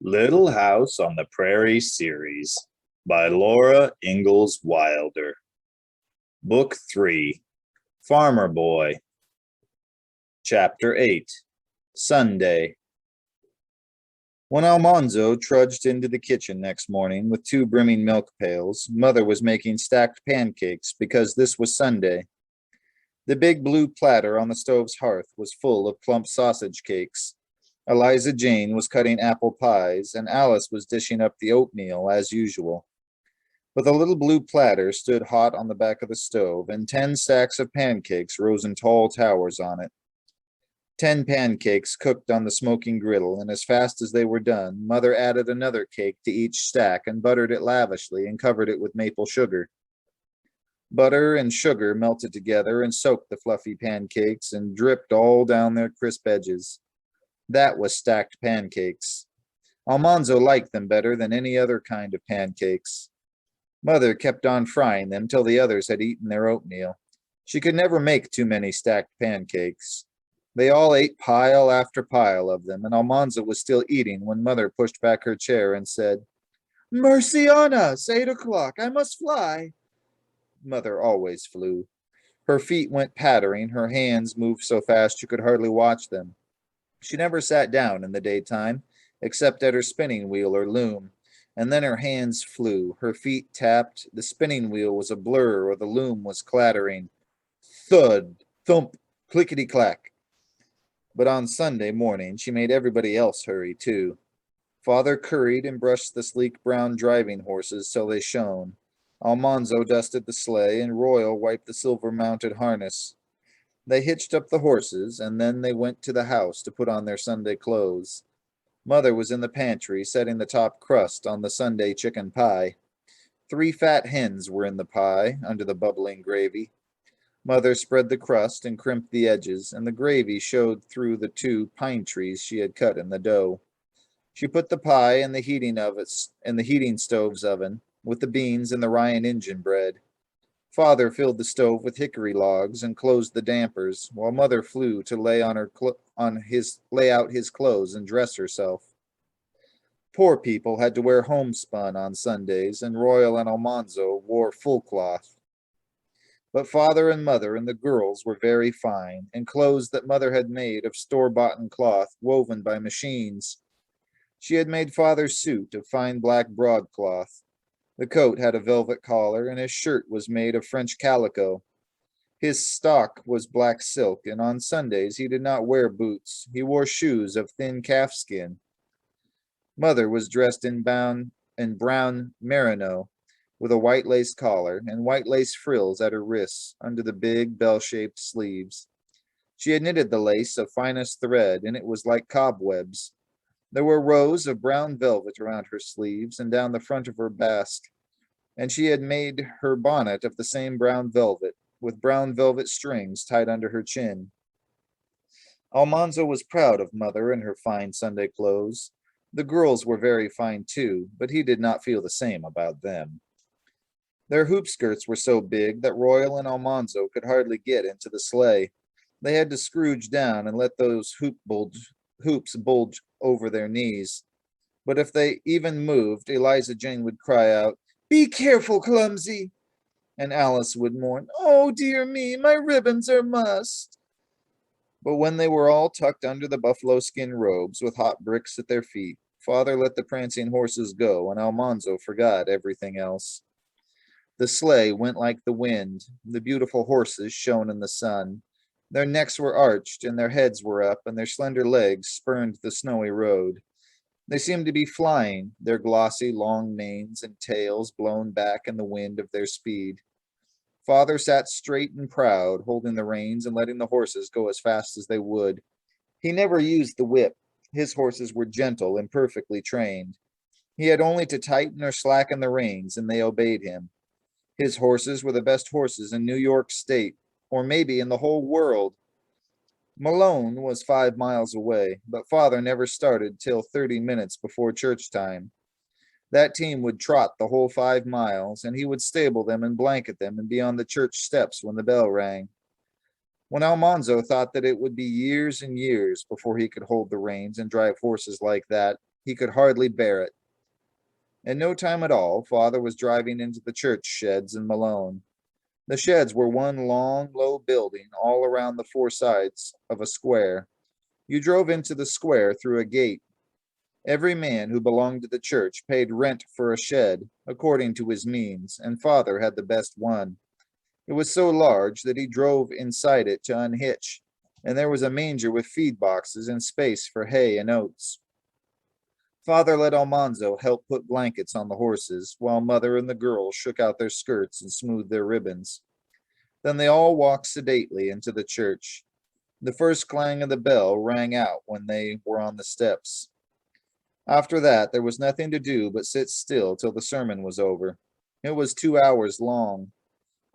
Little House on the Prairie series by Laura Ingalls Wilder. Book 3, Farmer Boy. Chapter 8, Sunday. When Almanzo trudged into the kitchen next morning with 2 brimming milk pails, Mother was making stacked pancakes because this was Sunday. The big blue platter on the stove's hearth was full of plump sausage cakes. Eliza Jane was cutting apple pies, and Alice was dishing up the oatmeal as usual. But the little blue platter stood hot on the back of the stove, and 10 stacks of pancakes rose in tall towers on it. 10 pancakes cooked on the smoking griddle, and as fast as they were done, Mother added another cake to each stack and buttered it lavishly and covered it with maple sugar. Butter and sugar melted together and soaked the fluffy pancakes and dripped all down their crisp edges. That was stacked pancakes. Almanzo liked them better than any other kind of pancakes. Mother kept on frying them till the others had eaten their oatmeal. She could never make too many stacked pancakes. They all ate pile after pile of them, and Almanzo was still eating when Mother pushed back her chair and said, "Mercy on us! 8 o'clock! I must fly!" Mother always flew. Her feet went pattering, her hands moved so fast you could hardly watch them. She never sat down in the daytime, except at her spinning wheel or loom, and then her hands flew, her feet tapped, the spinning wheel was a blur or the loom was clattering. Thud, thump, clickety-clack. But on Sunday morning she made everybody else hurry too. Father curried and brushed the sleek brown driving horses till they shone. Almanzo dusted the sleigh, and Royal wiped the silver-mounted harness. They hitched up the horses, and then they went to the house to put on their Sunday clothes. Mother was in the pantry setting the top crust on the Sunday chicken pie. 3 fat hens were in the pie, under the bubbling gravy. Mother spread the crust and crimped the edges, and the gravy showed through the 2 pine trees she had cut in the dough. She put the pie in the heating stove's oven, with the beans and the rye and Injun bread. Father filled the stove with hickory logs and closed the dampers, while Mother flew to lay out his clothes and dress herself. Poor people had to wear homespun on Sundays, and Royal and Almanzo wore full cloth. But Father and Mother and the girls were very fine, in clothes that Mother had made of store-boughten cloth woven by machines. She had made Father's suit of fine black broadcloth. The coat had a velvet collar, and his shirt was made of French calico. His stock was black silk, and on Sundays he did not wear boots. He wore shoes of thin calfskin. Mother was dressed in brown merino, with a white lace collar and white lace frills at her wrists under the big bell-shaped sleeves. She had knitted the lace of finest thread, and it was like cobwebs. There were rows of brown velvet around her sleeves and down the front of her basque, and she had made her bonnet of the same brown velvet, with brown velvet strings tied under her chin. Almanzo was proud of Mother and her fine Sunday clothes. The girls were very fine too, but he did not feel the same about them. Their hoop skirts were so big that Royal and Almanzo could hardly get into the sleigh. They had to scrooge down and let those hoops bulge over their knees. But if they even moved, Eliza Jane would cry out, "Be careful, clumsy!" And Alice would mourn, "Oh, dear me, my ribbons are mussed." But when they were all tucked under the buffalo skin robes with hot bricks at their feet, Father let the prancing horses go, and Almanzo forgot everything else. The sleigh went like the wind. The beautiful horses shone in the sun. Their necks were arched, and their heads were up, and their slender legs spurned the snowy road. They seemed to be flying, their glossy, long manes and tails blown back in the wind of their speed. Father sat straight and proud, holding the reins and letting the horses go as fast as they would. He never used the whip. His horses were gentle and perfectly trained. He had only to tighten or slacken the reins, and they obeyed him. His horses were the best horses in New York State, or maybe in the whole world. Malone was 5 miles away, but Father never started till 30 minutes before church time. That team would trot the whole 5 miles, and he would stable them and blanket them and be on the church steps when the bell rang. When Almanzo thought that it would be years and years before he could hold the reins and drive horses like that, He could hardly bear it. In no time at all, father was driving into the church sheds in Malone. The sheds were one long, low building all around the four sides of a square. You drove into the square through a gate. Every man who belonged to the church paid rent for a shed, according to his means, and father had the best one. It was so large that he drove inside it to unhitch, and there was a manger with feed boxes and space for hay and oats. Father let Almanzo help put blankets on the horses, while mother and the girls shook out their skirts and smoothed their ribbons. Then they all walked sedately into the church. The first clang of the bell rang out when they were on the steps. After that, there was nothing to do but sit still till the sermon was over. It was 2 hours long.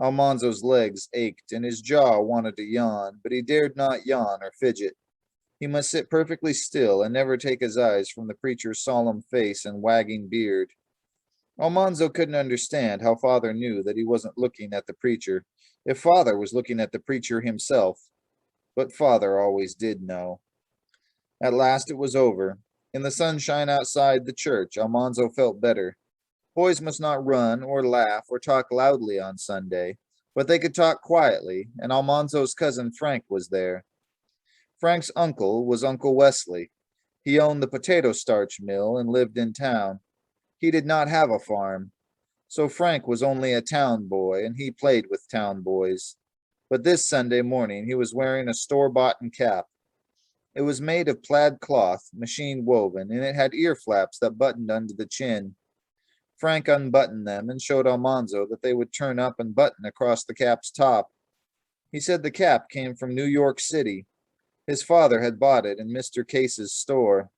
Almanzo's legs ached and his jaw wanted to yawn, but he dared not yawn or fidget. He must sit perfectly still and never take his eyes from the preacher's solemn face and wagging beard. Almanzo couldn't understand how father knew that he wasn't looking at the preacher, if father was looking at the preacher himself. But father always did know. At last it was over. In the sunshine outside the church, Almanzo felt better. Boys must not run or laugh or talk loudly on Sunday, but they could talk quietly, and Almanzo's cousin Frank was there. Frank's uncle was Uncle Wesley. He owned the potato starch mill and lived in town. He did not have a farm, so Frank was only a town boy, and he played with town boys. But this Sunday morning he was wearing a store-bought cap. It was made of plaid cloth, machine woven, and it had ear flaps that buttoned under the chin. Frank unbuttoned them and showed Almanzo that they would turn up and button across the cap's top. He said the cap came from New York City. His father had bought it in Mr. Case's store.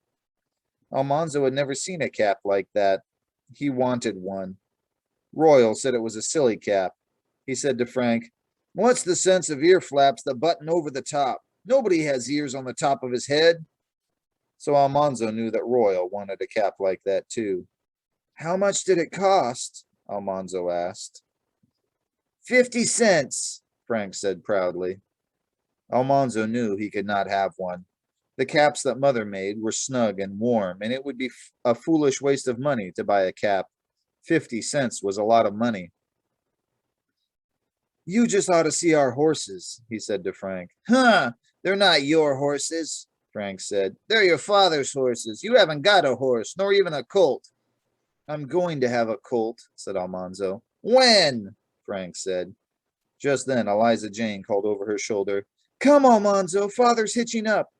Almanzo had never seen a cap like that. He wanted one. Royal said it was a silly cap. He said to Frank, "What's the sense of ear flaps that button over the top? Nobody has ears on the top of his head." So Almanzo knew that Royal wanted a cap like that too. "How much did it cost?" Almanzo asked. 50 cents, Frank said proudly. Almanzo knew he could not have one. The caps that mother made were snug and warm, and it would be a foolish waste of money to buy a cap. 50 cents was a lot of money. "You just ought to see our horses," he said to Frank. "Huh, they're not your horses," Frank said. "They're your father's horses. You haven't got a horse, nor even a colt." "I'm going to have a colt," said Almanzo. "When?" Frank said. Just then Eliza Jane called over her shoulder, "Come, Almanzo, father's hitching up."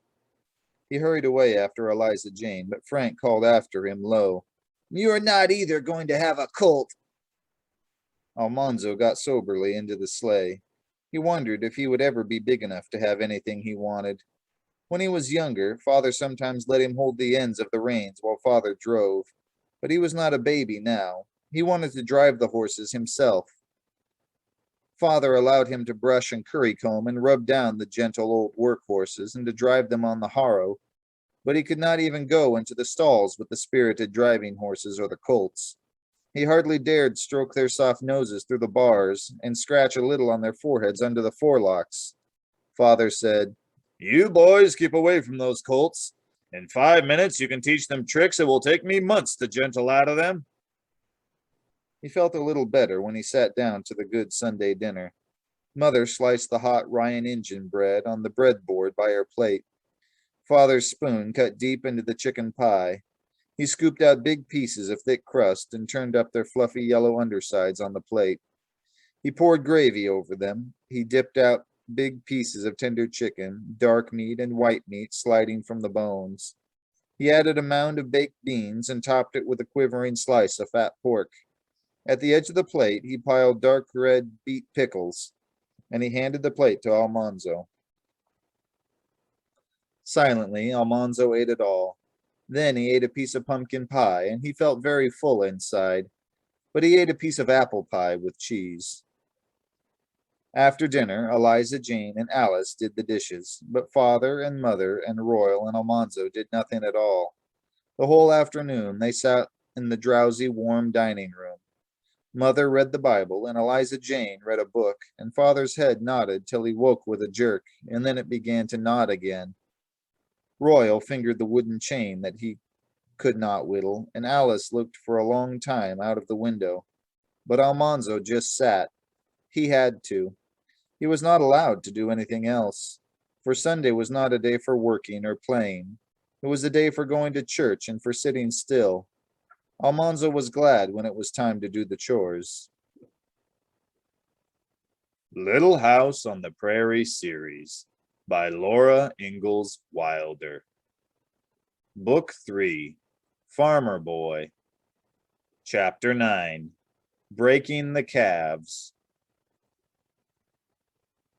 He hurried away after Eliza Jane, but Frank called after him low, "You're not either going to have a colt." Almanzo got soberly into the sleigh. He wondered if he would ever be big enough to have anything he wanted. When he was younger, father sometimes let him hold the ends of the reins while father drove, but he was not a baby now. He wanted to drive the horses himself. Father allowed him to brush and currycomb and rub down the gentle old work horses and to drive them on the harrow, but he could not even go into the stalls with the spirited driving horses or the colts. He hardly dared stroke their soft noses through the bars and scratch a little on their foreheads under the forelocks. Father said, "You boys keep away from those colts. In 5 minutes you can teach them tricks it will take me months to gentle out of them." He felt a little better when he sat down to the good Sunday dinner. Mother sliced the hot Ryan Injun bread on the breadboard by her plate. Father's spoon cut deep into the chicken pie. He scooped out big pieces of thick crust and turned up their fluffy yellow undersides on the plate. He poured gravy over them. He dipped out big pieces of tender chicken, dark meat and white meat sliding from the bones. He added a mound of baked beans and topped it with a quivering slice of fat pork. At the edge of the plate, he piled dark red beet pickles, and he handed the plate to Almanzo. Silently, Almanzo ate it all. Then he ate a piece of pumpkin pie, and he felt very full inside, but he ate a piece of apple pie with cheese. After dinner, Eliza Jane and Alice did the dishes, but father and mother and Royal and Almanzo did nothing at all. The whole afternoon they sat in the drowsy, warm dining room. Mother read the Bible, and Eliza Jane read a book, and father's head nodded till he woke with a jerk, and then it began to nod again. Royal fingered the wooden chain that he could not whittle, and Alice looked for a long time out of the window. But Almanzo just sat. He had to. He was not allowed to do anything else, for Sunday was not a day for working or playing. It was a day for going to church and for sitting still. Almanzo was glad when it was time to do the chores. Little House on the Prairie series by Laura Ingalls Wilder. Book 3, Farmer Boy. Chapter 9, Breaking the Calves.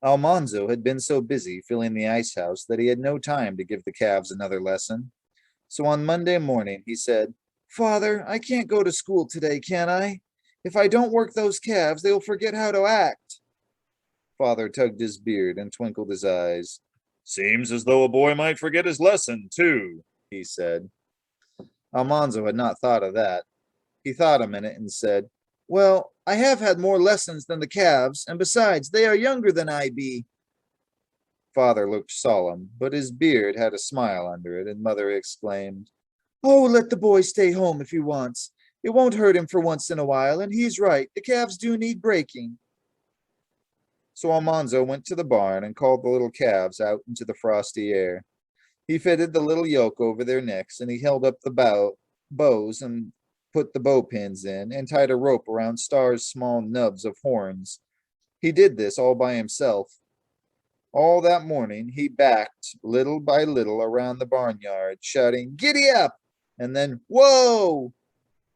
Almanzo had been so busy filling the ice house that he had no time to give the calves another lesson. So on Monday morning he said, "Father, I can't go to school today, can I? If I don't work those calves, they will forget how to act." Father tugged his beard and twinkled his eyes. "Seems as though a boy might forget his lesson, too," he said. Almanzo had not thought of that. He thought a minute and said, "Well, I have had more lessons than the calves, and besides, they are younger than I be." Father looked solemn, but his beard had a smile under it, and Mother exclaimed, "Oh, let the boy stay home if he wants. It won't hurt him for once in a while, and he's right. The calves do need breaking." So Almanzo went to the barn and called the little calves out into the frosty air. He fitted the little yoke over their necks, and he held up the bows and put the bow pins in, and tied a rope around Star's small nubs of horns. He did this all by himself. All that morning he backed little by little around the barnyard, shouting, "Giddy up!" and then, "Whoa!"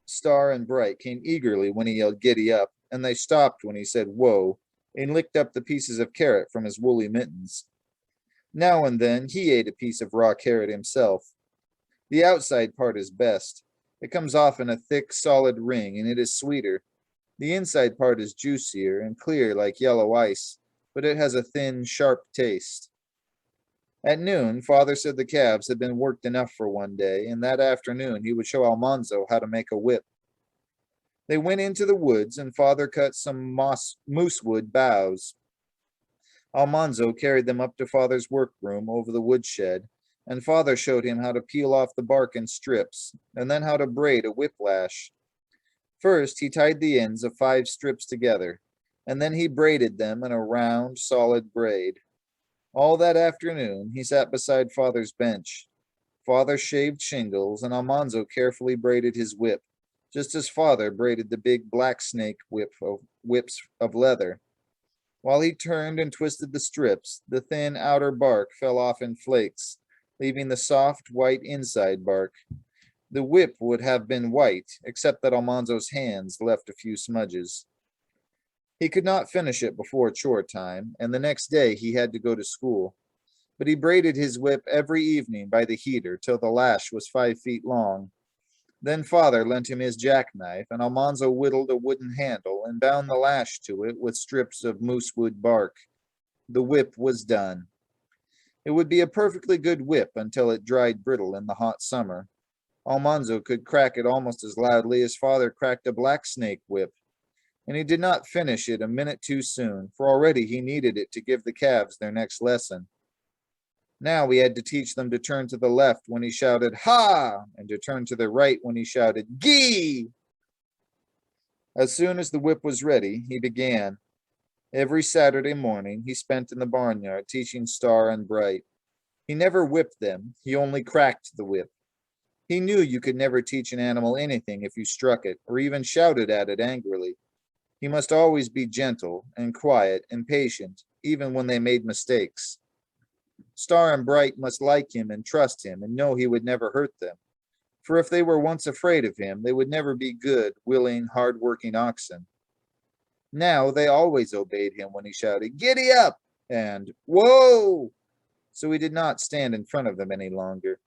Star and Bright came eagerly when he yelled, "Giddy up!" and they stopped when he said, "Whoa!" and licked up the pieces of carrot from his woolly mittens. Now and then he ate a piece of raw carrot himself. The outside part is best. It comes off in a thick, solid ring, and it is sweeter. The inside part is juicier and clear like yellow ice, but it has a thin, sharp taste. At noon, Father said the calves had been worked enough for one day, and that afternoon he would show Almanzo how to make a whip. They went into the woods, and Father cut some moosewood boughs. Almanzo carried them up to Father's workroom over the woodshed, and Father showed him how to peel off the bark in strips, and then how to braid a whiplash. First, he tied the ends of 5 strips together, and then he braided them in a round, solid braid. All that afternoon, he sat beside Father's bench. Father shaved shingles, and Almanzo carefully braided his whip, just as Father braided the big black snake whips of leather. While he turned and twisted the strips, the thin outer bark fell off in flakes, leaving the soft, white inside bark. The whip would have been white, except that Almanzo's hands left a few smudges. He could not finish it before chore time, and the next day he had to go to school. But he braided his whip every evening by the heater till the lash was 5 feet long. Then Father lent him his jackknife, and Almanzo whittled a wooden handle and bound the lash to it with strips of moosewood bark. The whip was done. It would be a perfectly good whip until it dried brittle in the hot summer. Almanzo could crack it almost as loudly as Father cracked a black snake whip. And he did not finish it a minute too soon, for already he needed it to give the calves their next lesson. Now he had to teach them to turn to the left when he shouted, "Ha!" and to turn to the right when he shouted, "Gee!" As soon as the whip was ready, he began. Every Saturday morning he spent in the barnyard teaching Star and Bright. He never whipped them, he only cracked the whip. He knew you could never teach an animal anything if you struck it, or even shouted at it angrily. He must always be gentle and quiet and patient, even when they made mistakes. Star and Bright must like him and trust him and know he would never hurt them. For if they were once afraid of him, they would never be good, willing, hard-working oxen. Now they always obeyed him when he shouted, "Giddy up!" and "Whoa!" So he did not stand in front of them any longer.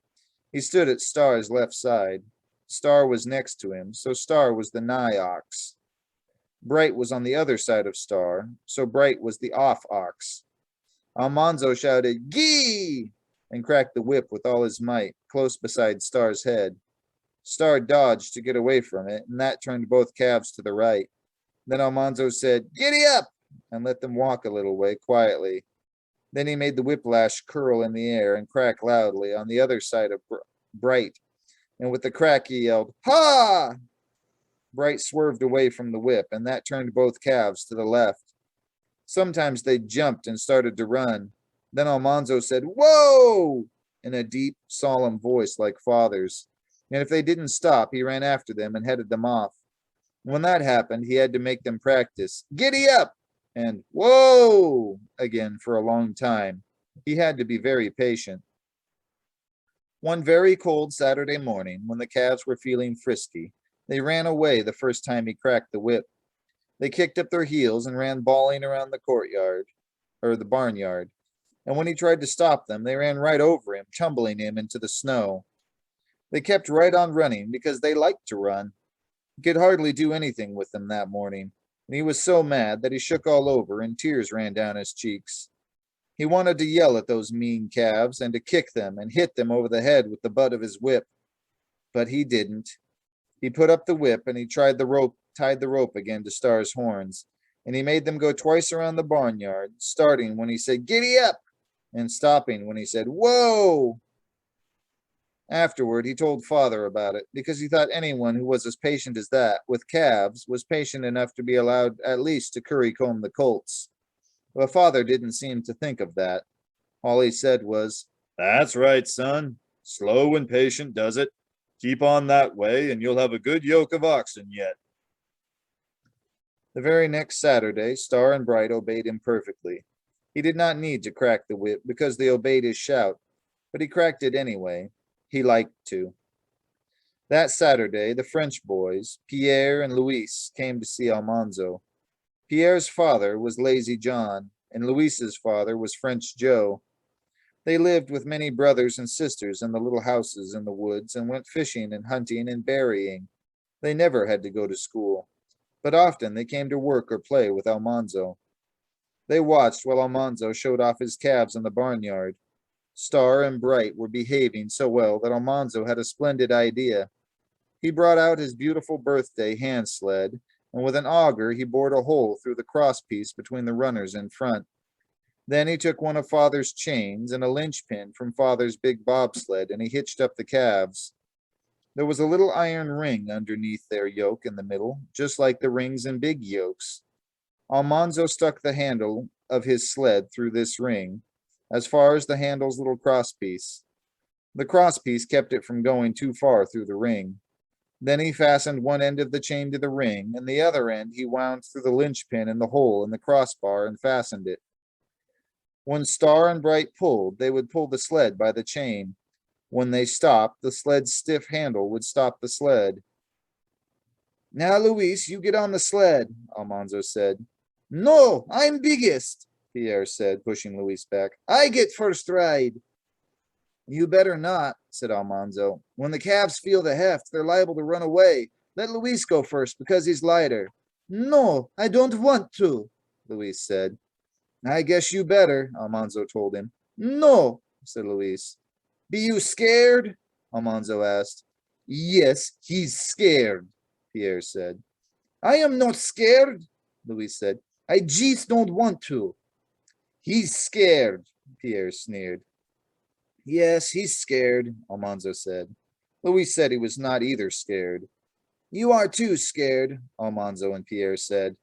He stood at Star's left side. Star was next to him, so Star was the nigh ox. Bright was on the other side of Star, so Bright was the off ox. Almanzo shouted, "Gee!" and cracked the whip with all his might, close beside Star's head. Star dodged to get away from it, and that turned both calves to the right. Then Almanzo said, "Giddy up!" and let them walk a little way quietly. Then he made the whiplash curl in the air and crack loudly on the other side of Bright, and with the crack he yelled, "Ha!" Bright swerved away from the whip, and that turned both calves to the left. Sometimes they jumped and started to run. Then Almanzo said, "Whoa!" in a deep, solemn voice like father's. And if they didn't stop, he ran after them and headed them off. When that happened, he had to make them practice, "Giddy up!" and "Whoa!" again for a long time. He had to be very patient. One very cold Saturday morning, when the calves were feeling frisky, they ran away the first time he cracked the whip. They kicked up their heels and ran bawling around the courtyard, or the barnyard. And when he tried to stop them, they ran right over him, tumbling him into the snow. They kept right on running because they liked to run. He could hardly do anything with them that morning, and he was so mad that he shook all over and tears ran down his cheeks. He wanted to yell at those mean calves and to kick them and hit them over the head with the butt of his whip. But he didn't. He put up the whip and he tied the rope again to Star's horns, and he made them go twice around the barnyard, starting when he said, "Giddy up!" and stopping when he said, "Whoa!" Afterward, he told father about it, because he thought anyone who was as patient as that with calves was patient enough to be allowed at least to curry comb the colts. But father didn't seem to think of that. All he said was, "That's right, son. Slow and patient does it. Keep on that way, and you'll have a good yoke of oxen yet." The very next Saturday, Star and Bright obeyed him perfectly. He did not need to crack the whip because they obeyed his shout, but he cracked it anyway. He liked to. That Saturday, the French boys, Pierre and Luis, came to see Almanzo. Pierre's father was Lazy John, and Luis's father was French Joe. They lived with many brothers and sisters in the little houses in the woods and went fishing and hunting and berrying. They never had to go to school, but often they came to work or play with Almanzo. They watched while Almanzo showed off his calves in the barnyard. Star and Bright were behaving so well that Almanzo had a splendid idea. He brought out his beautiful birthday hand sled, and with an auger he bored a hole through the crosspiece between the runners in front. Then he took one of father's chains and a linchpin from father's big bobsled, and he hitched up the calves. There was a little iron ring underneath their yoke in the middle, just like the rings in big yokes. Almanzo stuck the handle of his sled through this ring, as far as the handle's little crosspiece. The crosspiece kept it from going too far through the ring. Then he fastened one end of the chain to the ring, and the other end he wound through the linchpin in the hole in the crossbar and fastened it. When Star and Bright pulled, they would pull the sled by the chain. When they stopped, the sled's stiff handle would stop the sled. "Now, Luis, you get on the sled," Almanzo said. "No, I'm biggest," Pierre said, pushing Luis back. "I get first ride." "You better not," said Almanzo. "When the calves feel the heft, they're liable to run away. Let Luis go first because he's lighter." "No, I don't want to," Luis said. "I guess you better," Almanzo told him. "No," said Luis. "Be you scared?" Almanzo asked. "Yes, he's scared," Pierre said. "I am not scared," Luis said. "I just don't want to." "He's scared," Pierre sneered. "Yes, he's scared," Almanzo said. Luis said he was not either scared. "You are too scared," Almanzo and Pierre said.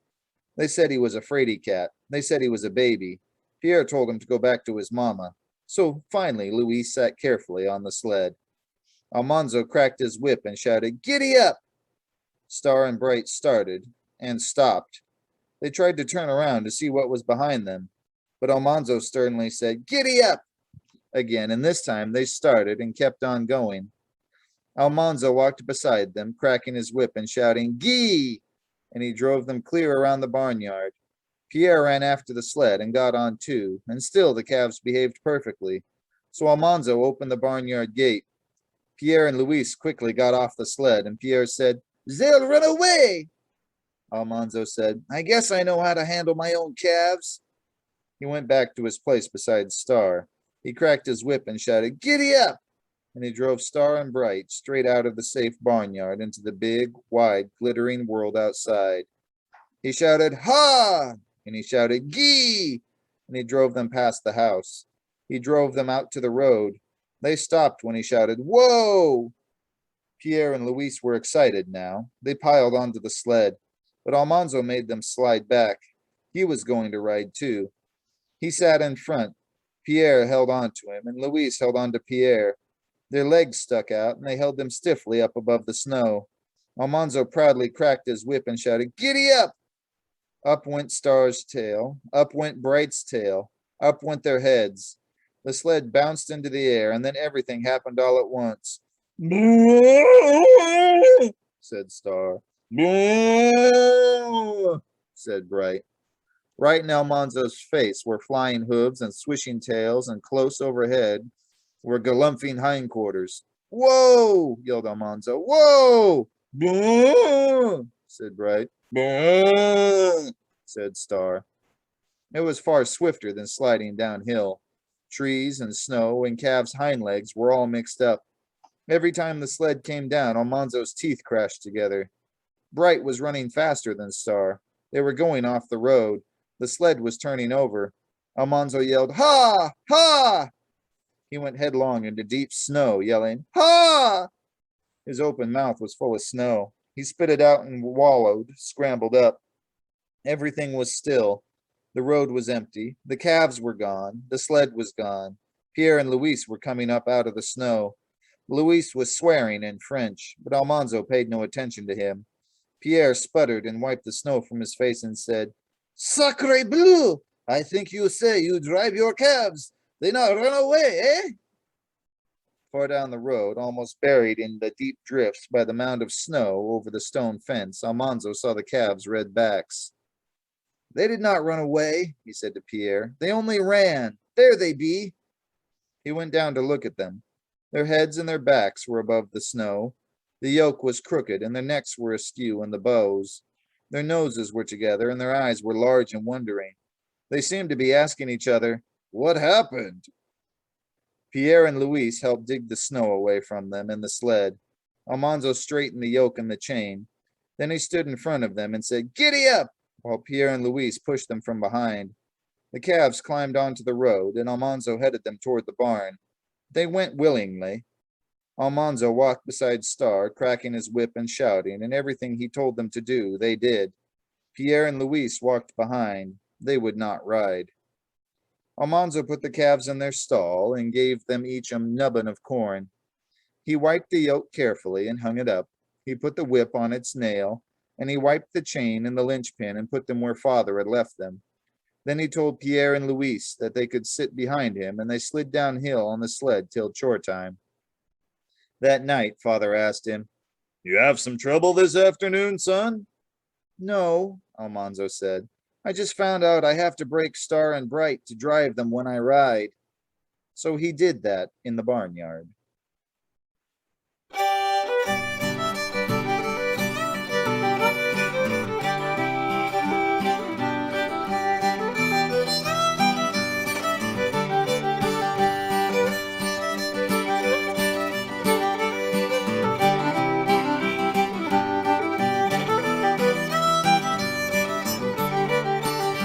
They said he was a fraidy cat. They said he was a baby. Pierre told him to go back to his mama. So finally, Luis sat carefully on the sled. Almanzo cracked his whip and shouted, "Giddy up!" Star and Bright started and stopped. They tried to turn around to see what was behind them, but Almanzo sternly said, "Giddy up!" again, and this time they started and kept on going. Almanzo walked beside them, cracking his whip and shouting, "Gee!" and he drove them clear around the barnyard. Pierre ran after the sled and got on too, and still the calves behaved perfectly. So Almanzo opened the barnyard gate. Pierre and Luis quickly got off the sled, and Pierre said, "They'll run away." Almanzo said, "I guess I know how to handle my own calves." He went back to his place beside Star. He cracked his whip and shouted, "Giddy up!" and he drove Star and Bright straight out of the safe barnyard into the big, wide, glittering world outside. He shouted, "Ha!" and he shouted, "Gee!" and he drove them past the house. He drove them out to the road. They stopped when he shouted, "Whoa!" Pierre and Luis were excited now. They piled onto the sled, but Almanzo made them slide back. He was going to ride too. He sat in front. Pierre held on to him, and Luis held on to Pierre. Their legs stuck out, and they held them stiffly up above the snow. Almanzo proudly cracked his whip and shouted, "Giddy up!" Up went Star's tail. Up went Bright's tail. Up went their heads. The sled bounced into the air, and then everything happened all at once. "Boo!" said Star. "Boo!" said Bright. Right in Almanzo's face were flying hooves and swishing tails, and close overhead were galumphing hindquarters. "Whoa!" yelled Almanzo. "Whoa!" "Boo!" said Bright. "Boo!" said Star. It was far swifter than sliding downhill. Trees and snow and Calves' hind legs were all mixed up. Every time the sled came down, Almanzo's teeth crashed together. Bright was running faster than Star. They were going off the road. The sled was turning over. Almanzo yelled, "Ha! Ha!" He went headlong into deep snow, yelling, "Ha!" His open mouth was full of snow. He spit it out and wallowed, scrambled up. Everything was still. The road was empty. The calves were gone. The sled was gone. Pierre and Luis were coming up out of the snow. Luis was swearing in French, but Almanzo paid no attention to him. Pierre sputtered and wiped the snow from his face and said, "Sacre bleu! I think you say you drive your calves. They not run away, eh?" Far down the road, almost buried in the deep drifts by the mound of snow over the stone fence, Almanzo saw the calves' red backs. "They did not run away," he said to Pierre. "They only ran. There they be." He went down to look at them. Their heads and their backs were above the snow. The yoke was crooked, and their necks were askew in the bows. Their noses were together, and their eyes were large and wondering. They seemed to be asking each other, "What happened?" Pierre and Luis helped dig the snow away from them and the sled. Almanzo straightened the yoke and the chain. Then he stood in front of them and said, "Giddy up!" while Pierre and Luis pushed them from behind. The calves climbed onto the road, and Almanzo headed them toward the barn. They went willingly. Almanzo walked beside Star, cracking his whip and shouting, and everything he told them to do, they did. Pierre and Luis walked behind. They would not ride. Almanzo put the calves in their stall and gave them each a nubbin of corn. He wiped the yoke carefully and hung it up. He put the whip on its nail, and he wiped the chain and the linchpin and put them where Father had left them. Then he told Pierre and Luis that they could sit behind him, and they slid downhill on the sled till chore time. That night, Father asked him, "You have some trouble this afternoon, son?" "No," Almanzo said. "I just found out I have to break Star and Bright to drive them when I ride." So he did that in the barnyard.